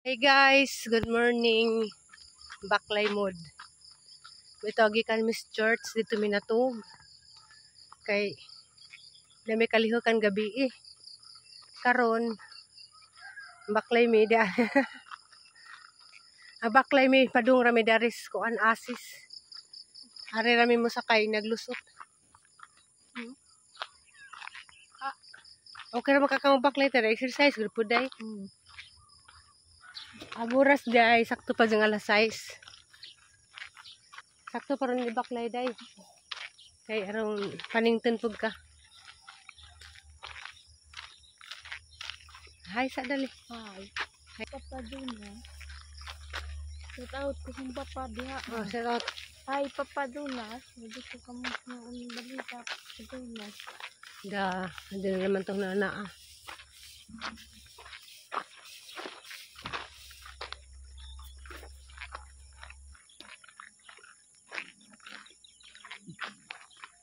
Hey guys, good morning. Baklay mood. Ito gikan Miss Church dito minatog. Kay dami kalihukan gabi eh. Karon baklay mi dia. Baklay mi padung rami daris kuan asis. Ari rami mo sakay naglusot. Okay ra makakamo baklay tara exercise gud pud day. Aburas day sakto pa jang alas 6. Sakto pa ron ni baklay day. Kay aron panington pud ka. Hi sa dali. Hi. Papa Duna. Shout out ko kung Papa diha. Oh, shout out. Hi Papa Duna. Hindi ko kamusta ng balita sa Duna. Hindi na naman itong nanaa.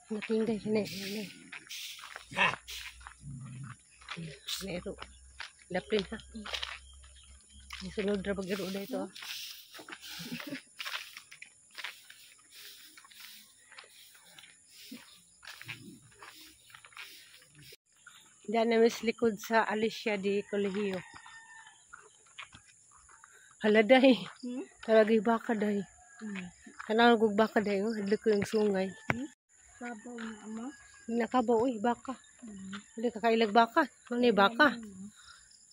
Natinday, hinay. Meron. Lapin ha. Sunod na pag-iro na ito. Diyan namin sa likod sa Alicia di Colegio. Hala day. Talagay baka day. Kanang gug baka day. Hadli ko yung sungay. Sabaw na ama. Nakabaw baka. Hindi kakailag baka. Ano yung baka?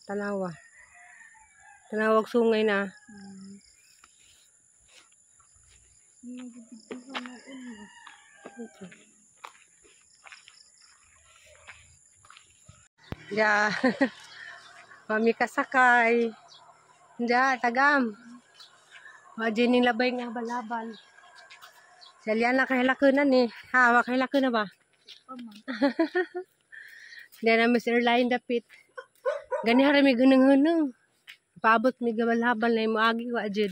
Tanawa. Tanawag sungay na. Ya. Mami kasakay. Ya, tagam. Wajin ni labay nga balabal. Salian na kahilakunan eh. Ha, wakahilakunan ba? Diyan na Miss Airline dapit. Gani harami gunung-hunung. Paabot mi gabal-habal na imo agi wa jud.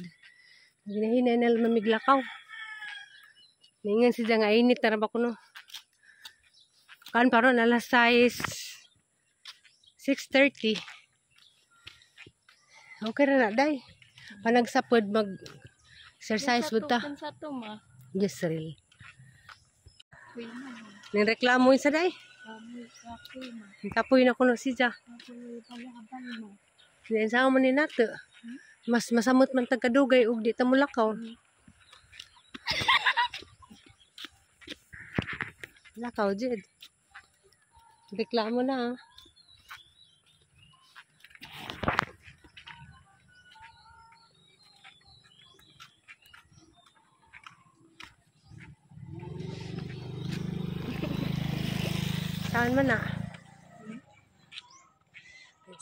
Ginahinay na mamiglakaw. Ningan si nga init tara ba kuno. Kan paron alas 6:30. Okay ra na day. Panagsapod mag exercise buta. Sa to ma. Yes, real. Ning reklamo isa day. Tapoy na kuno siya. Diyan sa mo ni nato. Mas masamot man tagkadugay ug di ta mulakaw. Lakaw jud. Reklamo na. Saan man na?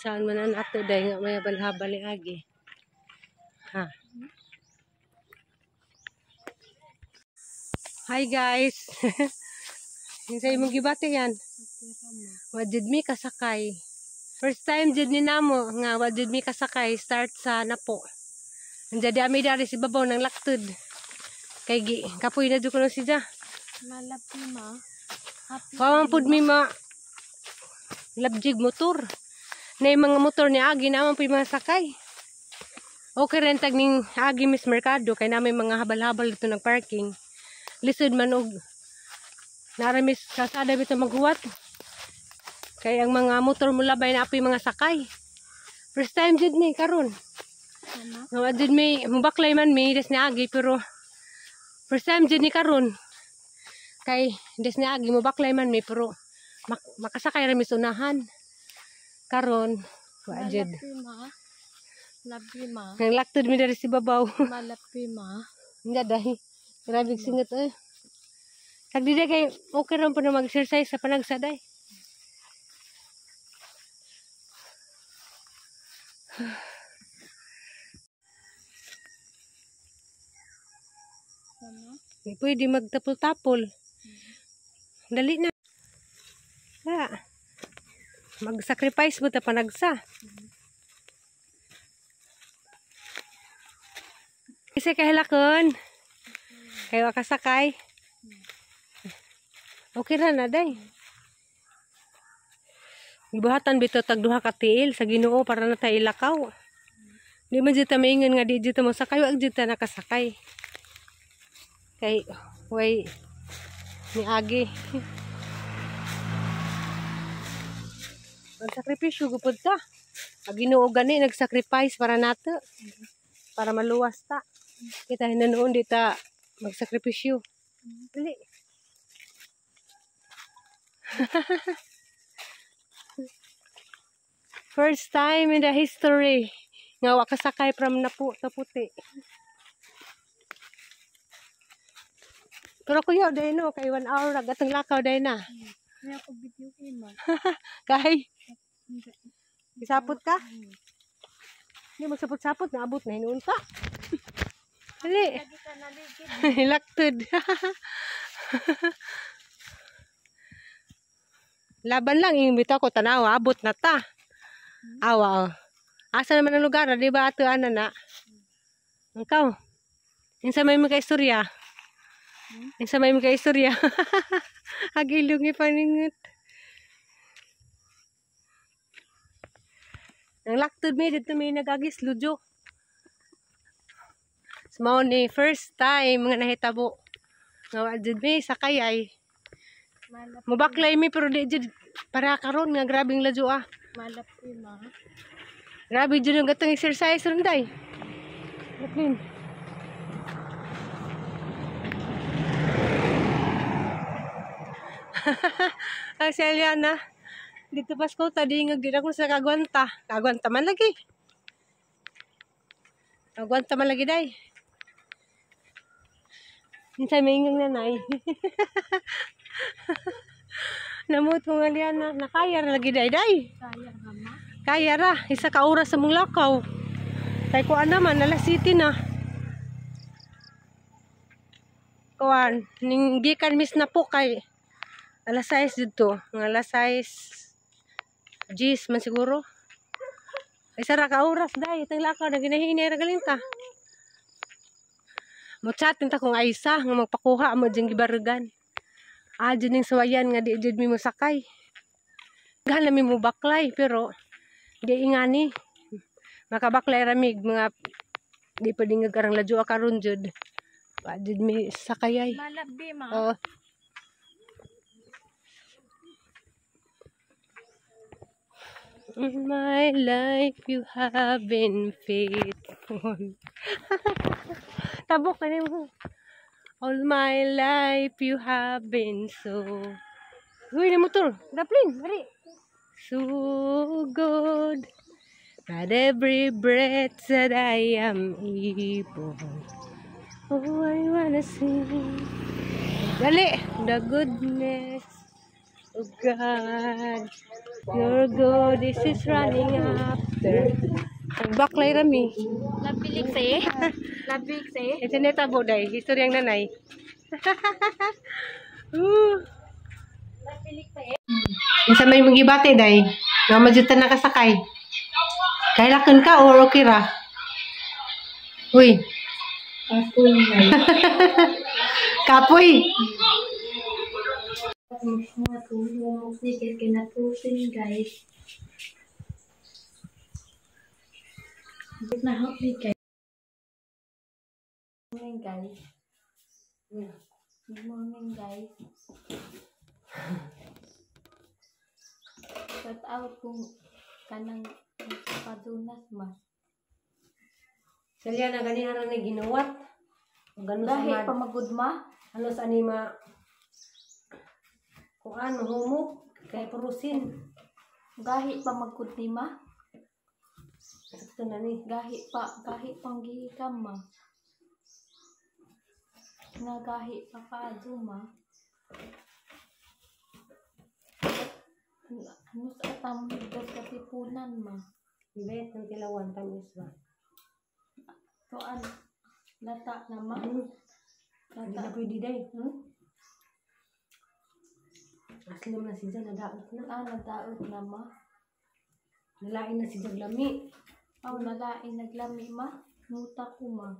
Saan man na nato day nga may balhabal ni agi. Ha. Hi guys. Hinsay mong gibati yan. Wajud mi kasakay. First time jud ni namo nga wajud mi kasakay start sa Napo. Jadi ami dari si babaw ng laktod. Kay kapoy na jud kuno siya. Malapi ma. Pawang pud mi ma labjig motor. Na mga motor ni agi naman po mga sakay. Okay rin tag ning agi Miss Mercado kay namin mga habal-habal dito ng parking. Lisod man og naramis kasada bito maghuwat. Kay ang mga motor mo labay na apoy mga sakay. First time jud ni karon. Nga jud mi mubaklay man mi des ni agi pero first time jud ni karon. Kay des ni agi mubaklay man mi pero makasakay ra mi sa unahan. Karon wa jud. Labi ma. Nang laktod mi dari si babaw. Malapi ma. Nga dahi. Grabe singot eh. Kag di kay okay ra pa na mag-exercise sa panagsaday. Pwede magtapol-tapol. Dali na. Mag-sacrifice mo ta panagsa. Kasi kahilakon. Kaya wakasakay. Okay ra na day. Ibuhatan bito tag duha ka tiil sa Ginoo para na tayo ilakaw. Di man dito maingan nga di dito mo sakay. Wag dito nakasakay. Kay, way, ni Agi. Nagsakripisyo, gupod ta. Ginoo gani, nagsacrifice para nato. Para maluwas ta. Kita hinanoon di ta magsakripisyo. Dali. First time in the history nga wa kasakay from Napu sa Puti. Pero kuya day no kay 1 hour agatong lakaw day na. Kaya ako video game. Kay isapot ka? Hindi mo sapot-sapot na abot na hinunta. Dali. Lagi ka naligid. Hilaktod. Laban lang imbita ko tanawa abot na ta. Awa. Asa naman ang lugar, di ba ato ana na? Ikaw. Insa may mga istorya. Insa may mga istorya. Agilong ipaningot. Ang laktod mi dito may nagagis lujo. Small ni first time nga nahitabo. Nga jud mi sakay ay. Mubaklay mi pero di jud para karon nga grabing lajo ah. Malap ko ma. Grabe jud yung gatong exercise ron day. Laklin. Ang Seliana. Dito Pasko tadi nga gid ako sa kagwanta. Kagwanta man lagi. Kagwanta man lagi day. Minsan may ingang nanay. Namut mo nga Liana. Nakaya ra lagi day day. Kaya nga ma. Kaya ra. Isa ka oras sa mong lakaw. Kay kuan naman. Alas City na. Kuan. Ning gikan miss na po kay alas 6 dito. Alas 6. Gis man siguro. Isa ra ka oras day. Itang lakaw na ginahinay ra galinta. Mo-chatin ta kung Aisa nga magpakuha mo diyang gibarugan. Dyan yung sawayan nga di dyan mi mo sakay. Gala mi mo baklay pero di ingani. Makabaklay ramig mga di pa di nga karang ladyo akaron jud. Dyan mi sakayay. Malap di ma. Oo. In my life you have been faithful. Tabok na mo. All my life you have been so. Uy, na motor. Daplin, mari. So good. That every breath that I am able. Oh, I wanna sing. Dali. The goodness of God. Your goodness is running after. Baklay rami. Labilik say. Labik say. Ito na tabo day. History ang nanay. Labilik say. Isa may magibate day. Nga majutan na kasakay. Kailakan ka or okay ra? Uy. Kapoy na. Kapoy. Mga tulong. Sige, kinatusin guys. Good na help me guys. Good morning guys. Good morning guys. Shout out kung kanang padunas ma. Salya na ganihan na ginuwat. Ganun sa Dahil pamagod ma. ano sa anima kung ano humok kay purusin. Gahi pa magkud ni ma. Sakto na ni. Gahi pang gihikam ma. Nga gahi pa kaadyo ma. Ano sa atang higdas katipunan ma. Bet ng tilawan tamis ba? Tuan lata na ma. Hindi na Lata. pwede day. Aslim na si Jan, nadaot na. Nadaot na ma. Nalain na si Jan lami. Nalain naglami ma. Nuta ko ma.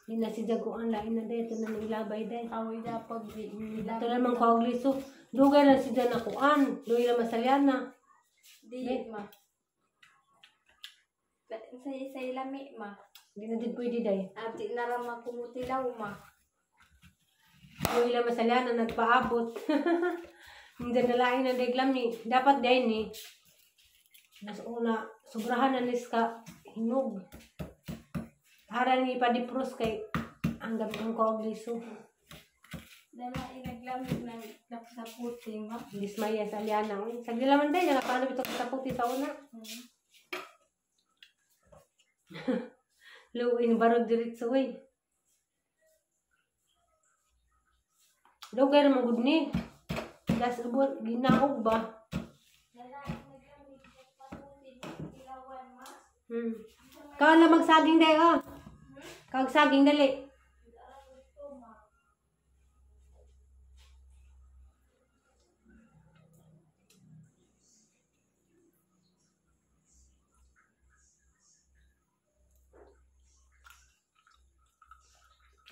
Hindi na si Jan kung ang lain na day. Ito na nilabay day. Away na pag Ito naman kaugliso. Dugay na si Jan na kuan. Dugay na masalyan na. Di ma. sa ilami ma. Hindi na din pwede day. Ati narama kumutilaw ma. Yung ilang masalanan nagpaabot. Hindi na lain na deglami. Dapat day ni. Mas una, sobrahan na nis ka hinog. Haran ni ipadipros kay hanggang ang kaugliso. Dala inaglamit ng kasaputi ma. Dismaya sa aliana. Saglilaman day, nakapaano ito kasaputi sa una. Luwin barog diretso eh. Lugar mo gud ni. Das ubot ginaog ba? Kau na magsaging day oh. Kau saging dali.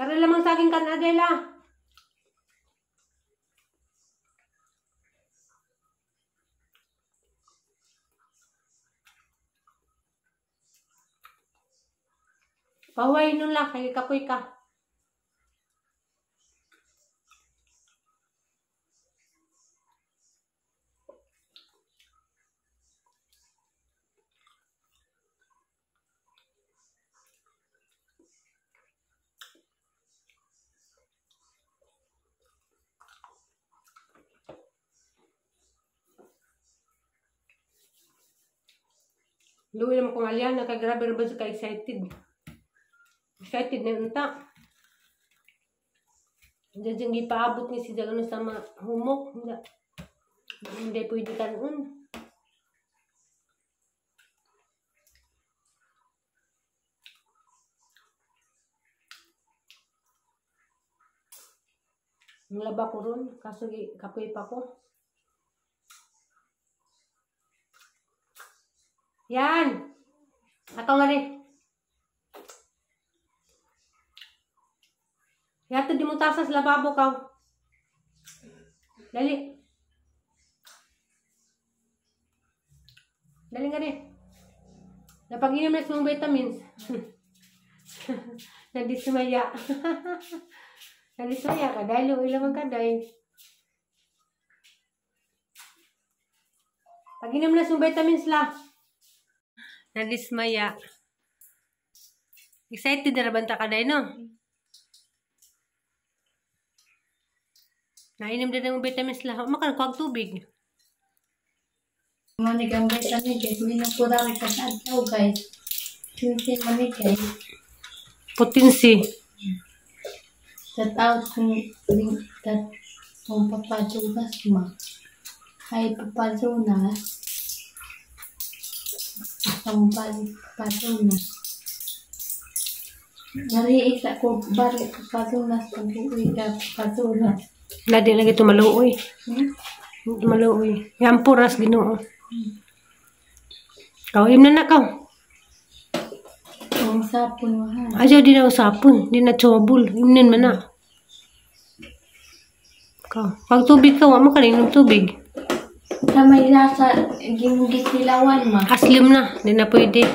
Kara lamang saging kan Adela. Paway nun lang, kay kapoy ka. Luwi naman kung aliyan, nakagrabe na ba siya ka-excited. Excited na unta. Diyan gipaabot ni si Jagano sa mga humok. Hindi pwede kanon. Nglaba ko ron, kaso kapoy pa ko. Yan! Ato nga rin. Yato di mo tasas lababo ka. Dali. Dali nga rin. Napag-inom na sa mga vitamins. Nadismaya. Nadismaya ka. Dahil ilamang ka dahil. Pag-inom na sa mga vitamins la. Nadismaya. Excited na rabanta ka dahil no? Nainom din ng vitamins la. Makan ko ang tubig. Manigambay kami guys. Minapurami ka sa ataw guys. Sinsin kami guys. Potensi. Sa tao kung papadugas ma. Ay papadunas. Ang papadunas. Nariik ako balik papadunas. Pag-uwi ka papadunas. Ladi lagi tumaluoy. Tumaluoy. Yan puras Ginoo. Kawim na nakaw. Ang sapon mo ha. Ayaw di na usapon. Di na trouble. Imnin man na. Pag tubig ka, wala mo kaninom tubig. Sa may lasa, gimugit nilawan ma. Aslim na. Di na pwede.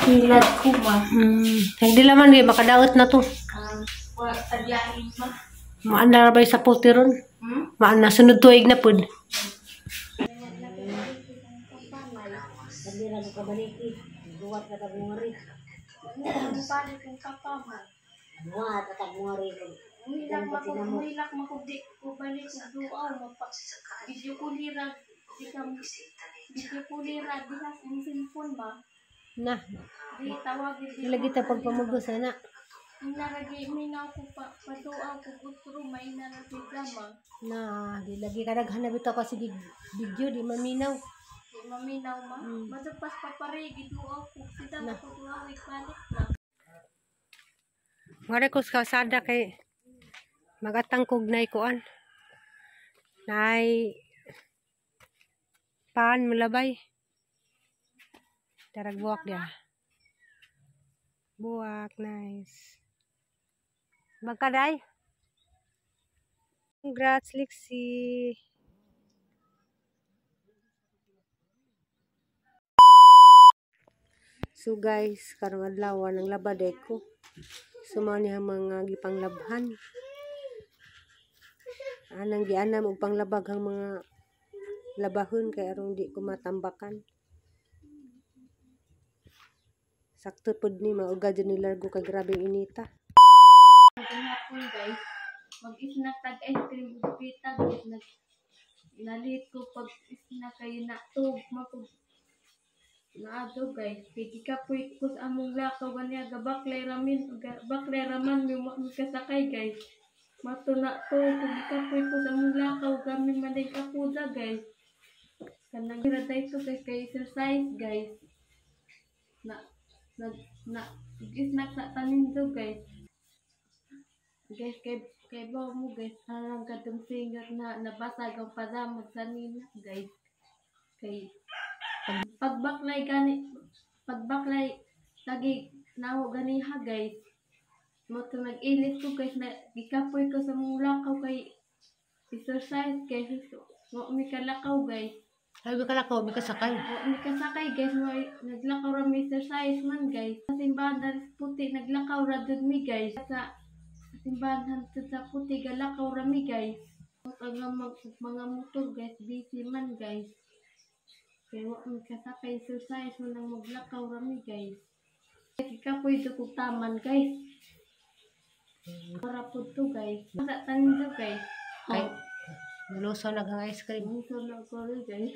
Pilat ko ma. Hindi laman di. Makadaot na to. Wala tadyahin ma. Maan na rabay sa puti ron. Maan na sunod tuig na pod. Sabira ka baliki. Buwat ka tagmungari. Balik ang kapaman. Buwat ka tagmungari. Hilak makubdik ko balik sa duaw. Video kulira. Video kulira. Di ha, ang cellphone ba? Na. Di tawag. Ilagi ta pagpamugos na. Naragi, may na ako paduaw ko kutro. May naragi drama. Na. Di lagi ka naghanap ito kasi video. Di maminaw. Di maminaw ma. Madapas paparigi duaw ko. Sida ko duaw. Balik na. Ngari ko sa kasada kay magatangkog na ikuan. Nay paan mulabay. Darag buwak dia. Buwak, nice. Magkaday. Congrats, Lixie. So guys, karong adlaw nang labaday ko. Sumaw niya mga gipanglabhan. Anang gianam og panglabag ang mga labahon kay aron di ko matambakan. Sakto pod ni maugad ni largo kay grabeng inita. Magandang hapon guys. Mag-snack tag ice cream ug pita guys. Nalit ko pag snack kayo na tug mapug naado guys. Kay gikapoy ko sa among lakaw ganiya gabaklay ramin gabaklay raman mi kasakay guys. Mato na to kung gikapoy ko sa among lakaw kami manay kapuda guys. Kanang iraday to guys kay exercise guys. Na snack sa tanin to guys. Guys, kay bawa mo guys, alang kadong singer na nabasag ang padamag sa nina guys. Kay pagbaklay lagi nawo ganiha guys. Mo to nag-ilis ko guys na gikapoy ko sa mong lakaw kay exercise guys. Mo mi kalakaw guys. Ay ka lakaw, mi kasakay. Mo mi kasakay guys, mo naglakaw ra mi exercise man guys. Sa simbahan daris puti naglakaw ra dud mi guys. Sa simbahan hantod sa puti galakaw rami guys. Mga motor guys, busy man guys. Kaya wak kasakay exercise mo nang maglakaw rami guys. Ikapoy ito kong taman guys. Para po to guys. Masa tanin to guys. Ay, nalusaw naghang ice cream. Nalusaw na ko rin guys.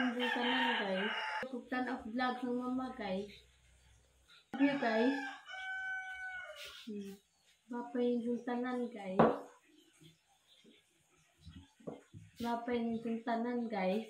Hindi ka lang guys. Kuktan of vlog ng mama guys. Love you guys. Mapay yung tanan guys. Mapay yung tanan guys.